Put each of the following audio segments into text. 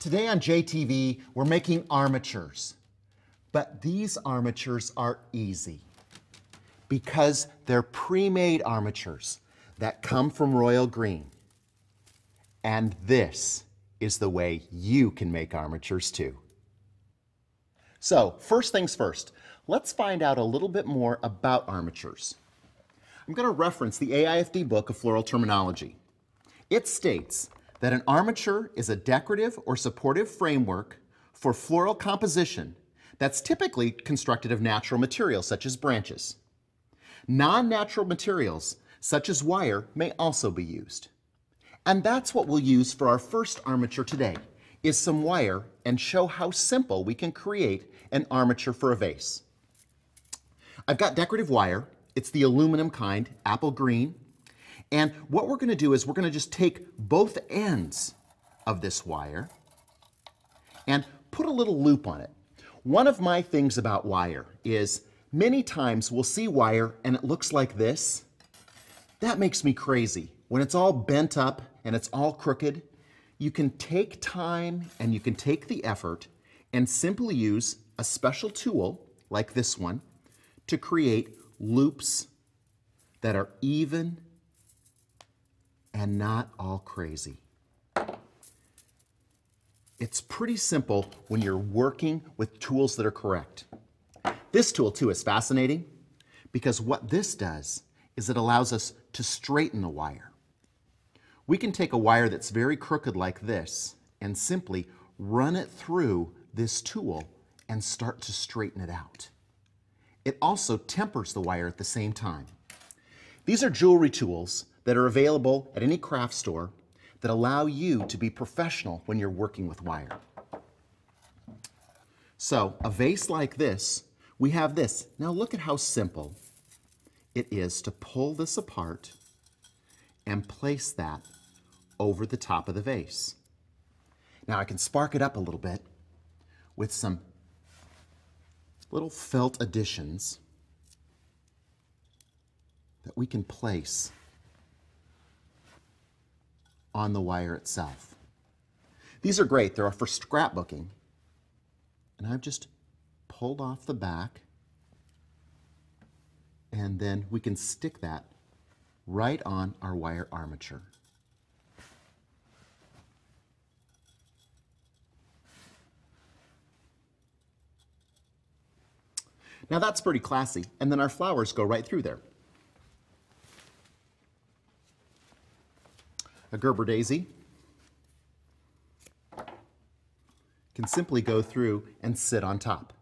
Today on JTV, we're making armatures. But these armatures are easy because they're pre-made armatures that come from Royal Green. And this is the way you can make armatures too. So, first things first, let's find out a little bit more about armatures. I'm going to reference the AIFD book of Floral Terminology. It states that an armature is a decorative or supportive framework for floral composition that's typically constructed of natural materials such as branches. Non-natural materials such as wire may also be used. And that's what we'll use for our first armature today, is some wire, and show how simple we can create an armature for a vase. I've got decorative wire. It's the aluminum kind, apple green. And what we're going to do is we're going to just take both ends of this wire and put a little loop on it. One of my things about wire is many times we'll see wire and it looks like this. That makes me crazy. When it's all bent up and it's all crooked, you can take time and you can take the effort and simply use a special tool like this one to create loops that are even and not all crazy. It's pretty simple when you're working with tools that are correct. This tool too is fascinating because what this does is it allows us to straighten the wire. We can take a wire that's very crooked like this and simply run it through this tool and start to straighten it out. It also tempers the wire at the same time. These are jewelry tools that are available at any craft store that allow you to be professional when you're working with wire. So, a vase like this, we have this. Now look at how simple it is to pull this apart and place that over the top of the vase. Now I can spark it up a little bit with some little felt additions that we can place on the wire itself. These are great. They're for scrapbooking. And I've just pulled off the back, and then we can stick that right on our wire armature. Now that's pretty classy, and then our flowers go right through there. A Gerber daisy can simply go through and sit on top.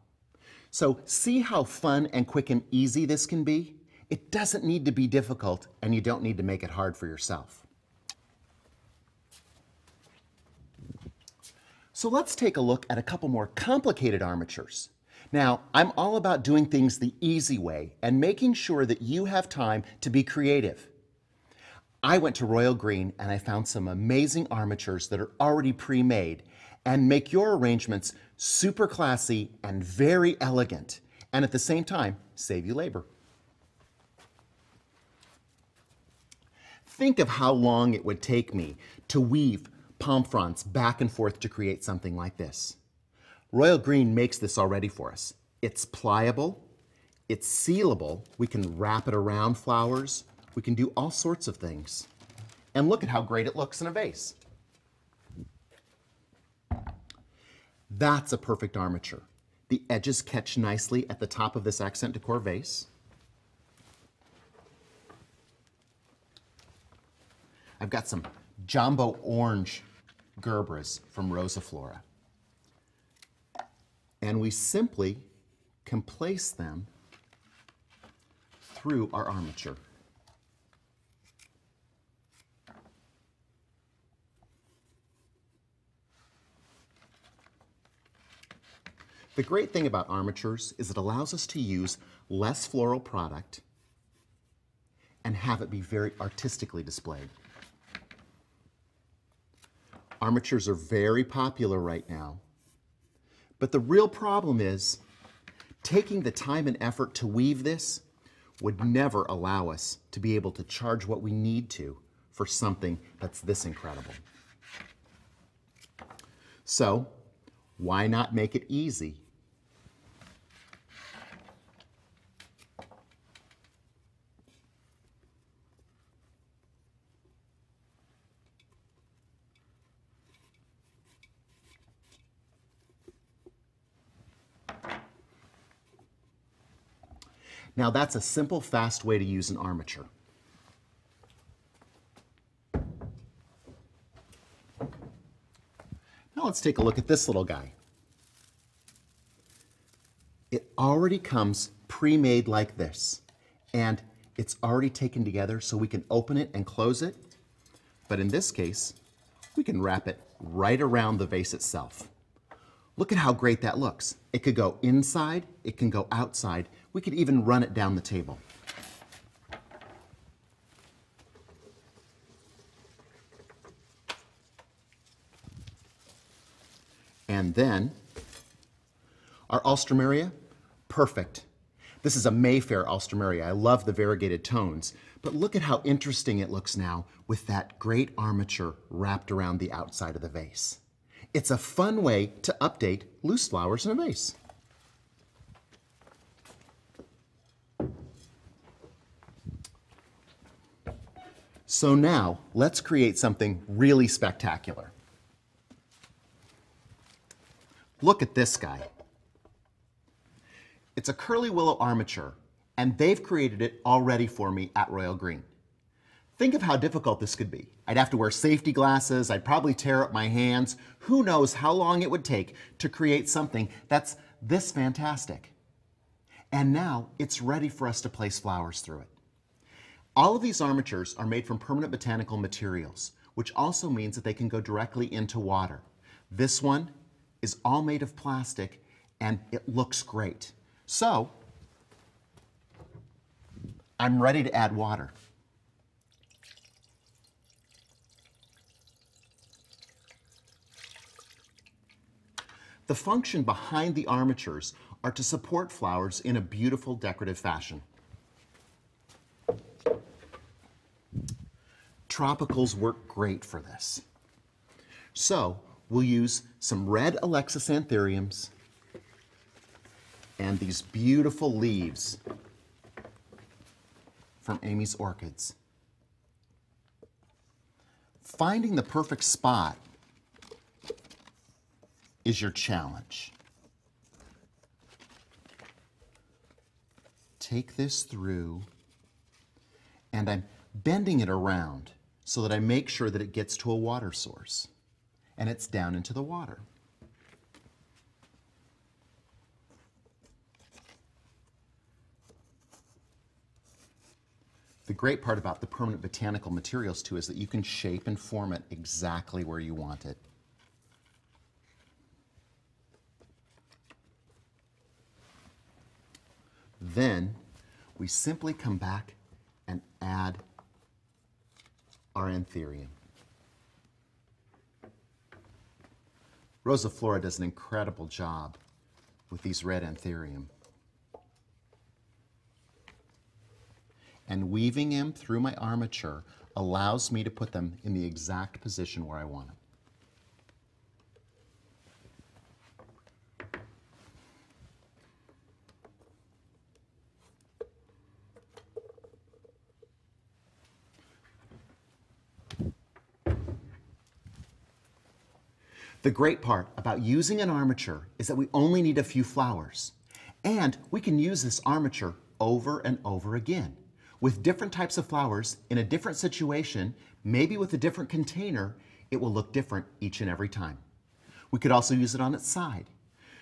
So see how fun and quick and easy this can be? It doesn't need to be difficult, and you don't need to make it hard for yourself. So let's take a look at a couple more complicated armatures. Now, I'm all about doing things the easy way and making sure that you have time to be creative. I went to Royal Green and I found some amazing armatures that are already pre-made and make your arrangements super classy and very elegant, and at the same time, save you labor. Think of how long it would take me to weave palm fronds back and forth to create something like this. Royal Green makes this already for us. It's pliable, it's sealable, we can wrap it around flowers, we can do all sorts of things. And look at how great it looks in a vase. That's a perfect armature. The edges catch nicely at the top of this accent decor vase. I've got some jumbo orange Gerbers from Rosa Flora. And we simply can place them through our armature. The great thing about armatures is it allows us to use less floral product and have it be very artistically displayed. Armatures are very popular right now, but the real problem is taking the time and effort to weave this would never allow us to be able to charge what we need to for something that's this incredible. So why not make it easy? Now that's a simple, fast way to use an armature. Now let's take a look at this little guy. It already comes pre-made like this, and it's already taken together so we can open it and close it. But in this case, we can wrap it right around the vase itself. Look at how great that looks. It could go inside, it can go outside. We could even run it down the table. And then, our alstroemeria, perfect. This is a Mayfair alstroemeria. I love the variegated tones, but look at how interesting it looks now with that great armature wrapped around the outside of the vase. It's a fun way to update loose flowers in a vase. So now, let's create something really spectacular. Look at this guy. It's a curly willow armature, and they've created it already for me at Royal Green. Think of how difficult this could be. I'd have to wear safety glasses, I'd probably tear up my hands. Who knows how long it would take to create something that's this fantastic. And now it's ready for us to place flowers through it. All of these armatures are made from permanent botanical materials, which also means that they can go directly into water. This one is all made of plastic and it looks great. So, I'm ready to add water. The function behind the armatures are to support flowers in a beautiful decorative fashion. Tropicals work great for this. So we'll use some red alexanthariums and these beautiful leaves from Amy's orchids. Finding the perfect spot is your challenge. Take this through, and I'm bending it around so that I make sure that it gets to a water source, and it's down into the water. The great part about the permanent botanical materials too is that you can shape and form it exactly where you want it. Then we simply come back and add our anthurium. Rosa Flora does an incredible job with these red anthurium. And weaving them through my armature allows me to put them in the exact position where I want them. The great part about using an armature is that we only need a few flowers. And we can use this armature over and over again with different types of flowers in a different situation, maybe with a different container. It will look different each and every time. We could also use it on its side.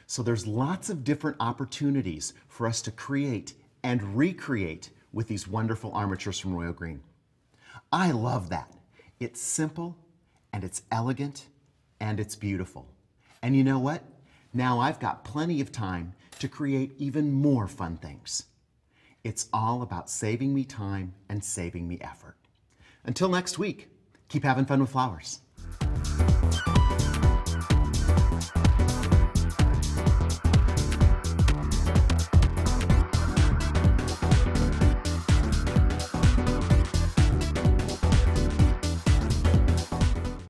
So there's lots of different opportunities for us to create and recreate with these wonderful armatures from Royal Green. I love that. It's simple and it's elegant and it's beautiful. And you know what? Now I've got plenty of time to create even more fun things. It's all about saving me time and saving me effort. Until next week, keep having fun with flowers.